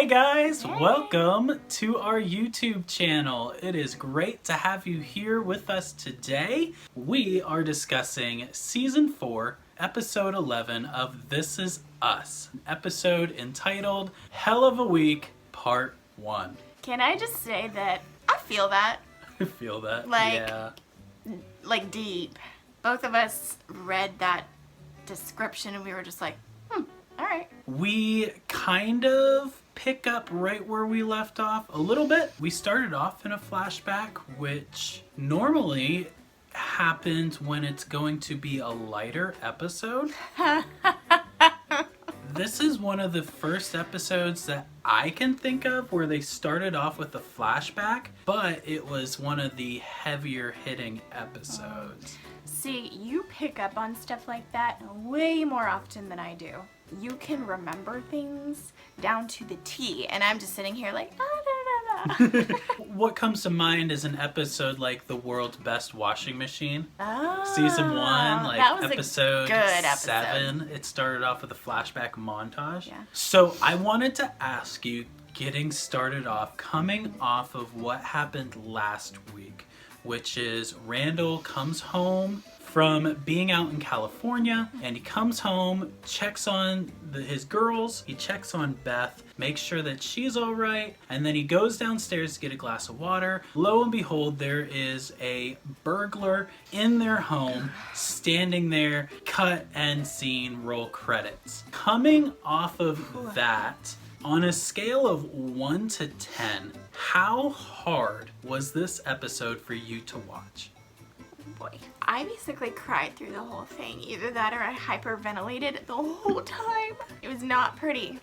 Hey guys, welcome to our YouTube channel. It is great to have you here with us today. We are discussing Season 4, Episode 11 of This Is Us, an episode entitled Hell of a Week, Part 1. Can I just say that I feel that? I feel that, Like deep. Both of us read that description and we were just like, alright. We kind of pick up right where we left off a little bit. We started off in a flashback, which normally happens when it's going to be a lighter episode. This is one of the first episodes that I can think of where they started off with a flashback, but it was one of the heavier hitting episodes. See, you pick up on stuff like that way more often than I do. You can remember things down to the T, and I'm just sitting here like, What comes to mind is an episode like The World's Best Washing Machine. Oh, Season 1, like that was episode a good episode. 7. It started off with a flashback montage. Yeah. So I wanted to ask you, getting started off, coming off of what happened last week, which is Randall comes home from being out in California, and he comes home, checks on his girls, he checks on Beth, makes sure that she's all right, and then he goes downstairs to get a glass of water. Lo and behold, there is a burglar in their home, standing there, cut end scene, roll credits. Coming off of that, on a scale of 1 to 10, how hard was this episode for you to watch? boy. I basically cried through the whole thing. Either that or I hyperventilated the whole time. It was not pretty.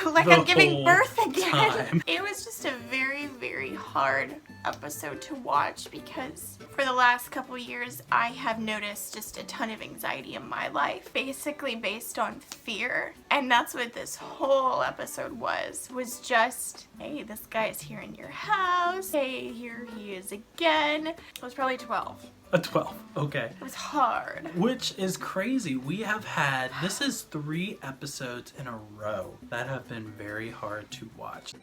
Like I'm giving birth again. It was just a very, very hard episode to watch because for the last couple years I have noticed just a ton of anxiety in my life, basically based on fear. And that's what this whole episode was just, hey, this guy is here in your house. Hey, here he is again. It was probably 12. A 12, okay. It was hard. Which is crazy. We have had, this is 3 episodes in a row that have been very hard to watch.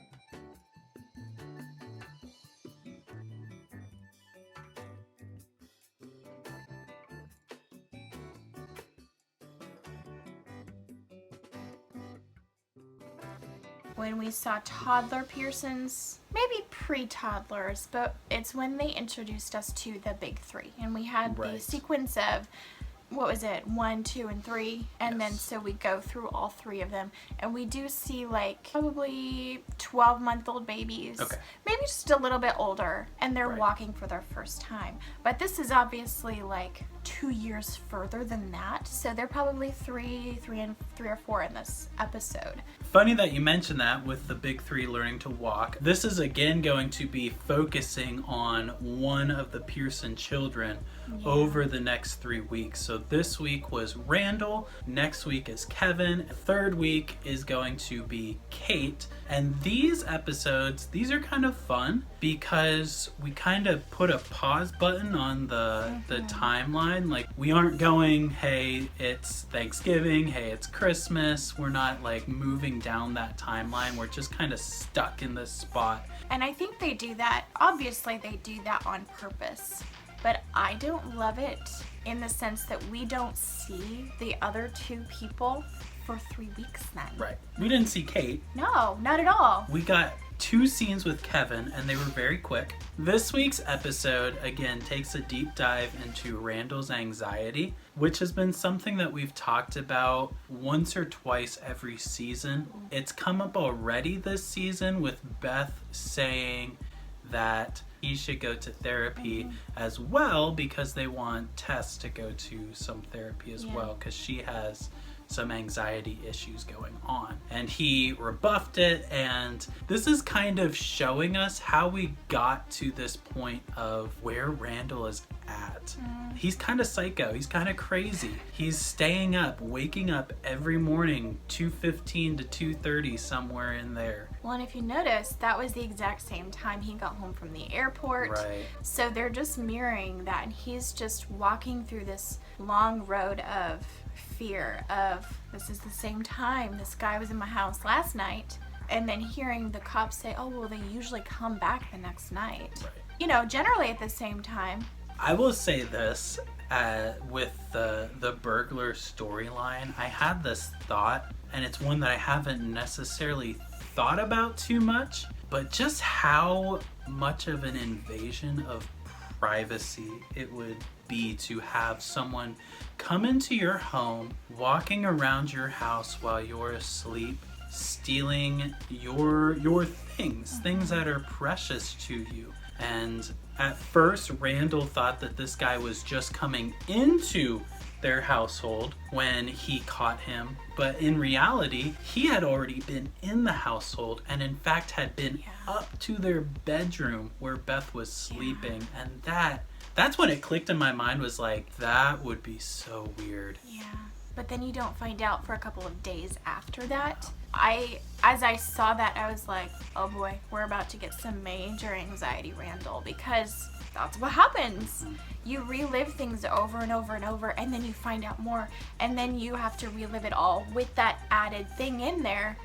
When we saw toddler Pearsons, maybe pre-toddlers, but it's when they introduced us to the big 3. And we had the sequence of, what was it, 1, 2, and 3. And then so we go through all 3 of them. And we do see like probably 12-month-old babies. Okay. Maybe just a little bit older. And they're walking for their first time. But this is obviously like 2 years further than that. So they're probably 3 or 4 in this episode. Funny that you mentioned that with the big 3 learning to walk. This is again going to be focusing on one of the Pearson children over the next 3 weeks. So this week was Randall, next week is Kevin, 3rd week is going to be Kate. And these episodes, these are kind of fun because we kind of put a pause button on the timeline. Like we aren't going, hey, it's Thanksgiving, hey, it's Christmas. We're not like moving down that timeline. We're just kind of stuck in this spot. And I think they do that, obviously they do that on purpose, but I don't love it in the sense that we don't see the other 2 people for 3 weeks then. Right. We didn't see Kate. No, not at all. We got 2 scenes with Kevin and they were very quick. This week's episode again takes a deep dive into Randall's anxiety, which has been something that we've talked about once or twice every season. It's come up already this season with Beth saying that he should go to therapy as well because they want Tess to go to some therapy as well because she has some anxiety issues going on. And he rebuffed it, and this is kind of showing us how we got to this point of where Randall is at. He's kind of psycho. He's kind of crazy. He's staying up, waking up every morning, 2:15 to 2:30, somewhere in there. Well, and if you notice, that was the exact same time he got home from the airport. Right. So they're just mirroring that, and he's just walking through this long road of fear of, this is the same time this guy was in my house last night, and then hearing the cops say, oh, well, they usually come back the next night. Right. You know, generally at the same time. I will say this, with the burglar storyline, I had this thought, and it's one that I haven't necessarily thought about too much, but just how much of an invasion of privacy it would be to have someone come into your home, walking around your house while you're asleep, stealing your things that are precious to you. And at first, Randall thought that this guy was just coming into their household when he caught him, but in reality, he had already been in the household, and in fact had been up to their bedroom where Beth was sleeping. And that's when it clicked in my mind, was like, that would be so weird. Yeah. But then you don't find out for a couple of days after that. As I saw that, I was like, oh boy, we're about to get some major anxiety, Randall, because that's what happens. You relive things over and over and over, and then you find out more, and then you have to relive it all with that added thing in there.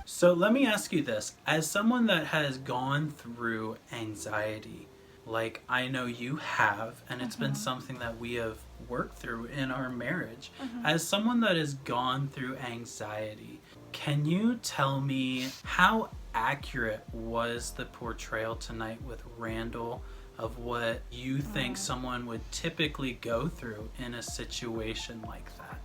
So let me ask you this. As someone that has gone through anxiety, like I know you have, and it's been something that we have worked through in our marriage. As someone that has gone through anxiety, can you tell me how accurate was the portrayal tonight with Randall of what you think someone would typically go through in a situation like that?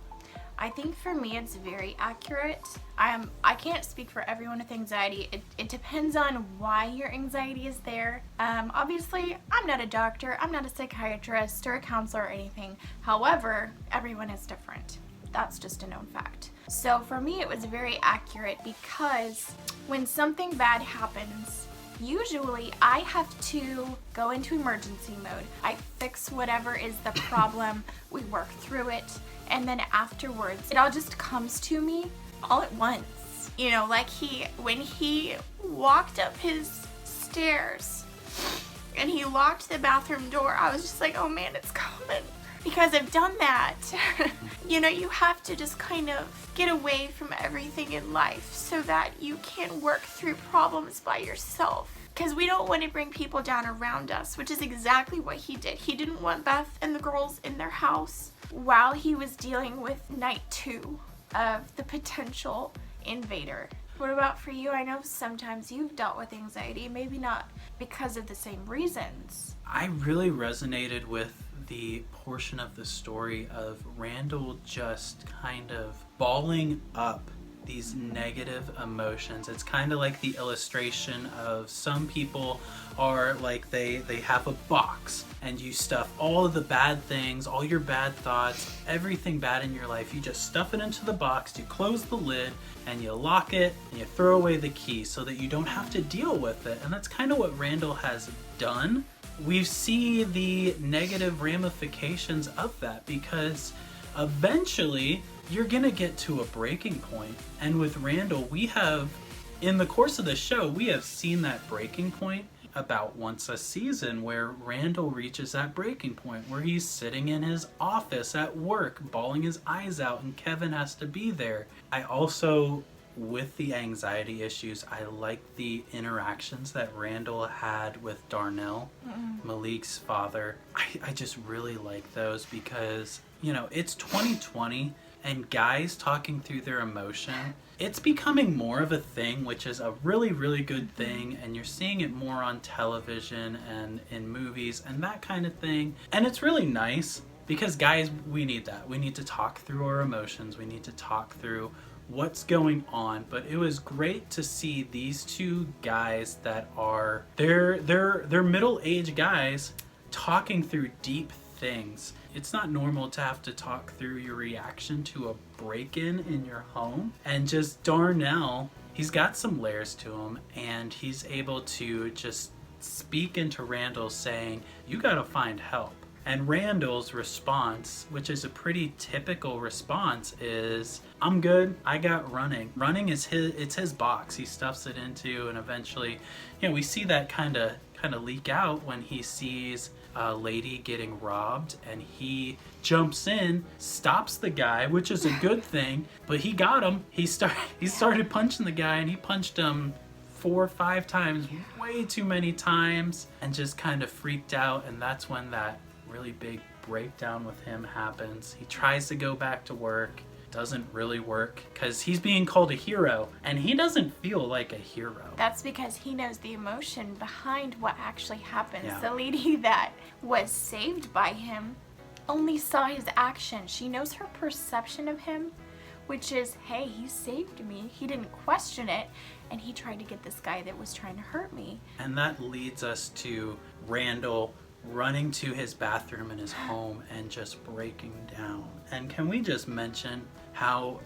I think for me it's very accurate. I can't speak for everyone with anxiety. It depends on why your anxiety is there. Obviously, I'm not a doctor, I'm not a psychiatrist or a counselor or anything. However, everyone is different. That's just a known fact. So for me it was very accurate because when something bad happens, usually I have to go into emergency mode. I fix whatever is the problem, we work through it, and then afterwards it all just comes to me all at once. You know, like when he walked up his stairs and he locked the bathroom door, I was just like, oh man, it's coming. Because I've done that. You know, you have to just kind of get away from everything in life so that you can work through problems by yourself. Because we don't want to bring people down around us, which is exactly what he did. He didn't want Beth and the girls in their house while he was dealing with night 2 of the potential invader. What about for you? I know sometimes you've dealt with anxiety, maybe not because of the same reasons. I really resonated with the portion of the story of Randall just kind of balling up these negative emotions. It's kind of like the illustration of some people are like they have a box and you stuff all of the bad things, all your bad thoughts, everything bad in your life, you just stuff it into the box, you close the lid and you lock it and you throw away the key so that you don't have to deal with it. And that's kind of what Randall has done. We see the negative ramifications of that because eventually you're gonna get to a breaking point. And with Randall, we have, in the course of the show, we have seen that breaking point about once a season where Randall reaches that breaking point where he's sitting in his office at work, bawling his eyes out, and Kevin has to be there. I also, with the anxiety issues, I like the interactions that Randall had with Darnell, Malik's father. I just really like those because, you know, it's 2020 and guys talking through their emotion, it's becoming more of a thing, which is a really, really good thing. And you're seeing it more on television and in movies and that kind of thing. And it's really nice because guys, we need that. We need to talk through our emotions. We need to talk through what's going on. But it was great to see these two guys that are they're middle-aged guys talking through deep things. It's not normal to have to talk through your reaction to a break-in in your home. And just Darnell, he's got some layers to him, and he's able to just speak into Randall saying, you gotta find help. And Randall's response, which is a pretty typical response, is, I'm good, I got running. Running is his box. He stuffs it into, and eventually, you know, we see that kind of leak out when he sees a lady getting robbed, and he jumps in, stops the guy, which is a good thing, but he got him. He started punching the guy, and he punched him 4 or 5 times, way too many times, and just kind of freaked out. And that's when that really big breakdown with him happens. He tries to go back to work, doesn't really work because he's being called a hero, and he doesn't feel like a hero. That's because he knows the emotion behind what actually happens. Yeah. The lady that was saved by him only saw his action. She knows her perception of him, which is, hey, he saved me. He didn't question it, and he tried to get this guy that was trying to hurt me. And that leads us to Randall running to his bathroom in his home and just breaking down. And can we just mention how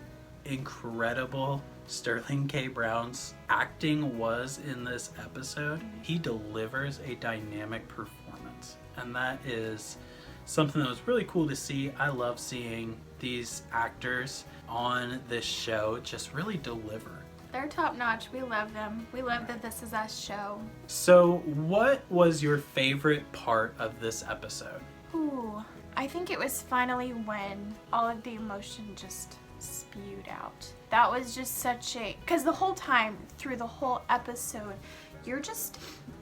incredible Sterling K. Brown's acting was in this episode? He delivers a dynamic performance, and that is something that was really cool to see. I love seeing these actors on this show just really deliver. They're top notch. We love them. We love that This Is Us show. So what was your favorite part of this episode? Ooh, I think it was finally when all of the emotion just spewed out. That was just such a... Because the whole time, through the whole episode, you're just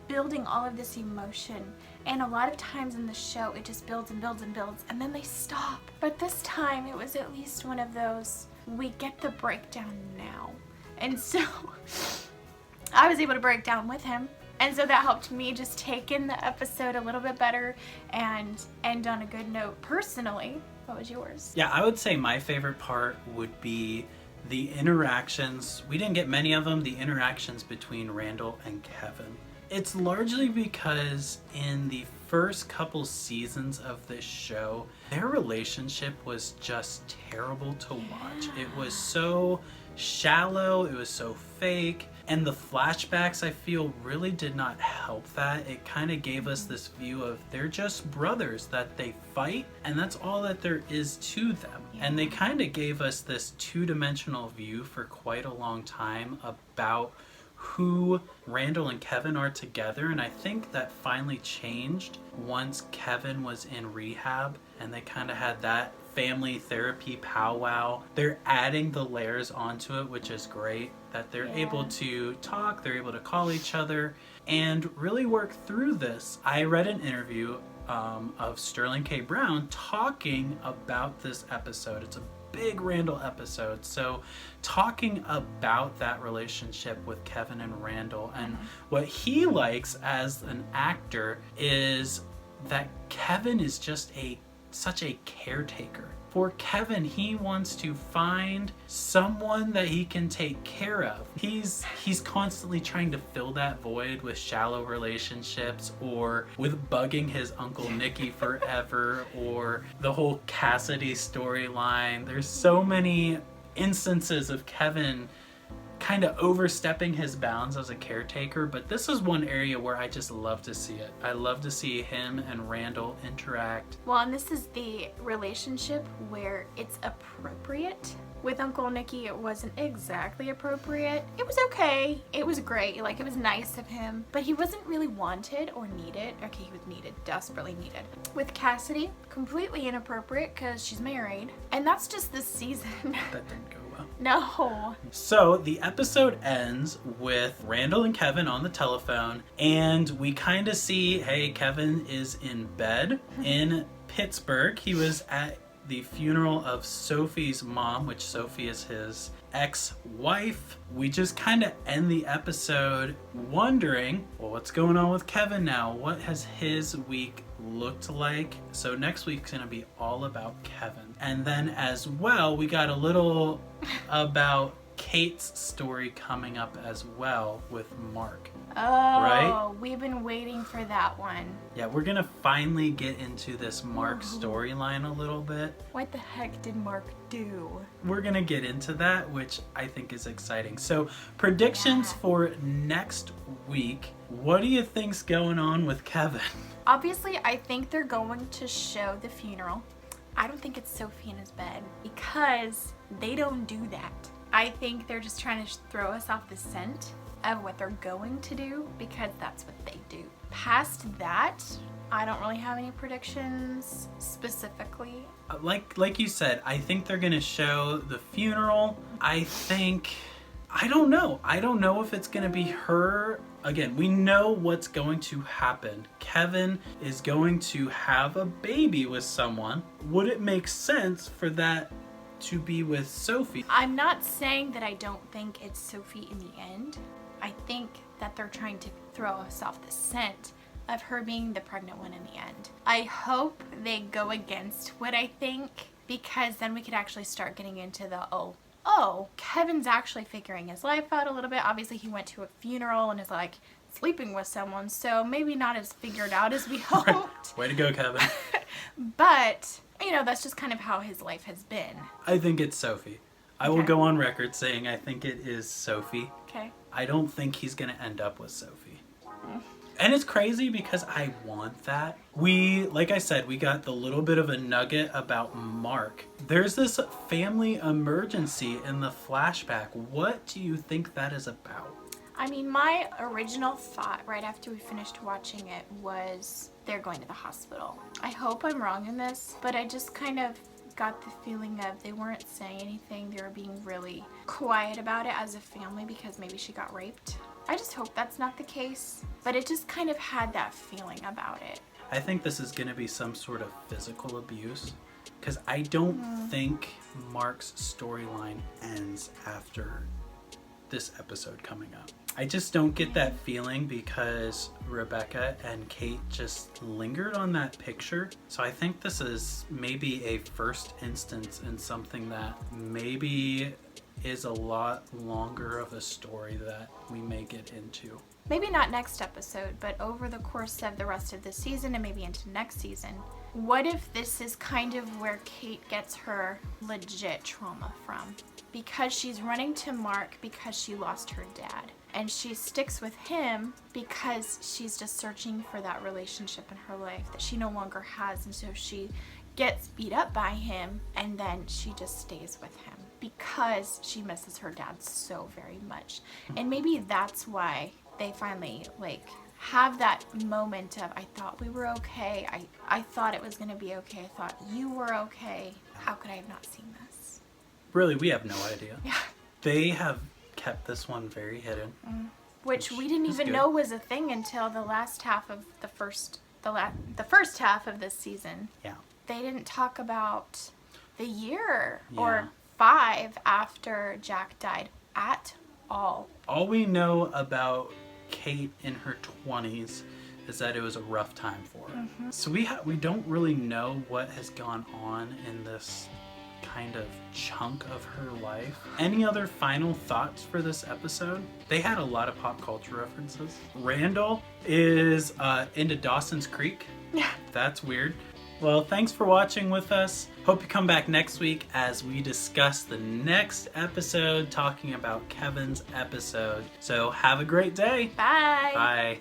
building all of this emotion. And a lot of times in the show, it just builds and builds and builds, and then they stop. But this time, it was at least one of those, we get the breakdown now. And so I was able to break down with him. And so that helped me just take in the episode a little bit better and end on a good note. Personally, what was yours? Yeah, I would say my favorite part would be the interactions. We didn't get many of them, the interactions between Randall and Kevin. It's largely because in the first couple seasons of this show, their relationship was just terrible to watch. It was so shallow, it was so fake, and the flashbacks, I feel, really did not help that. It kind of gave us this view of they're just brothers, that they fight, and that's all that there is to them. And they kind of gave us this two-dimensional view for quite a long time about who Randall and Kevin are together, and I think that finally changed once Kevin was in rehab and they kind of had that family therapy powwow. They're adding the layers onto it, which is great, that they're able to talk, they're able to call each other and really work through this. I read an interview of Sterling K. Brown talking about this episode. It's a big Randall episode, so talking about that relationship with Kevin and Randall, and what he likes as an actor is that Kevin is just such a caretaker. For Kevin, he wants to find someone that he can take care of. He's constantly trying to fill that void with shallow relationships, or with bugging his Uncle Nicky forever, or the whole Cassidy storyline. There's so many instances of Kevin kind of overstepping his bounds as a caretaker, but this is one area where I just love to see it. I love to see him and Randall interact. Well, and this is the relationship where it's appropriate. With Uncle Nicky, it wasn't exactly appropriate. It was okay. It was great. Like, it was nice of him, but he wasn't really wanted or needed. Okay, he was needed, desperately needed. With Cassidy, completely inappropriate because she's married, and that's just this season. That didn't go well. No. So the episode ends with Randall and Kevin on the telephone, and we kind of see, hey, Kevin is in bed in Pittsburgh. He was at the funeral of Sophie's mom, which Sophie is his ex-wife. We just kind of end the episode wondering, well, what's going on with Kevin now? What has his week looked like? So next week's gonna be all about Kevin. And then as well, we got a little about Kate's story coming up as well with Mark. Oh, right? We've been waiting for that one. Yeah, we're gonna finally get into this Mark storyline a little bit. What the heck did Mark do? We're gonna get into that, which I think is exciting. So, predictions for next week. What do you think's going on with Kevin? Obviously, I think they're going to show the funeral. I don't think it's Sophie in his bed, because they don't do that. I think they're just trying to throw us off the scent of what they're going to do, because that's what they do. Past that, I don't really have any predictions specifically. Like you said, I think they're gonna show the funeral. I don't know. I don't know if it's gonna be her. Again, we know what's going to happen. Kevin is going to have a baby with someone. Would it make sense for that to be with Sophie? I'm not saying that I don't think it's Sophie in the end. I think that they're trying to throw us off the scent of her being the pregnant one in the end. I hope they go against what I think, because then we could actually start getting into the, Kevin's actually figuring his life out a little bit. Obviously, he went to a funeral and is like sleeping with someone, so maybe not as figured out as we hoped. Way to go, Kevin. But, that's just kind of how his life has been. I think it's Sophie. I will go on record saying I think it is Sophie. Okay. I don't think he's going to end up with Sophie. And it's crazy because I want that. Like I said, we got the little bit of a nugget about Mark. There's this family emergency in the flashback. What do you think that is about? I mean, my original thought right after we finished watching it was they're going to the hospital. I hope I'm wrong in this, but I just kind of got the feeling of they weren't saying anything. They were being really quiet about it as a family because maybe she got raped. I just hope that's not the case, but it just kind of had that feeling about it. I think this is going to be some sort of physical abuse, because I don't think Mark's storyline ends after this episode coming up. I just don't get that feeling because Rebecca and Kate just lingered on that picture. So I think this is maybe a first instance in something that maybe is a lot longer of a story that we may get into. Maybe not next episode, but over the course of the rest of this season and maybe into next season. What if this is kind of where Kate gets her legit trauma from? Because she's running to Mark because she lost her dad. And she sticks with him because she's just searching for that relationship in her life that she no longer has. And so she gets beat up by him and then she just stays with him because she misses her dad so very much. And maybe that's why they finally have that moment of, I thought we were okay. I thought it was going to be okay. I thought you were okay. How could I have not seen this? Really, we have no idea. Yeah. They have kept this one very hidden. Which we didn't even know was a thing until the last half of the first half of this season. Yeah. They didn't talk about the year or 5 after Jack died at all. All we know about Kate in her 20s is that it was a rough time for her. So we don't really know what has gone on in this kind of chunk of her life. Any other final thoughts for this episode? They had a lot of pop culture references. Randall is into Dawson's Creek. Yeah. That's weird. Well, thanks for watching with us. Hope you come back next week as we discuss the next episode talking about Kevin's episode. So have a great day. Bye. Bye.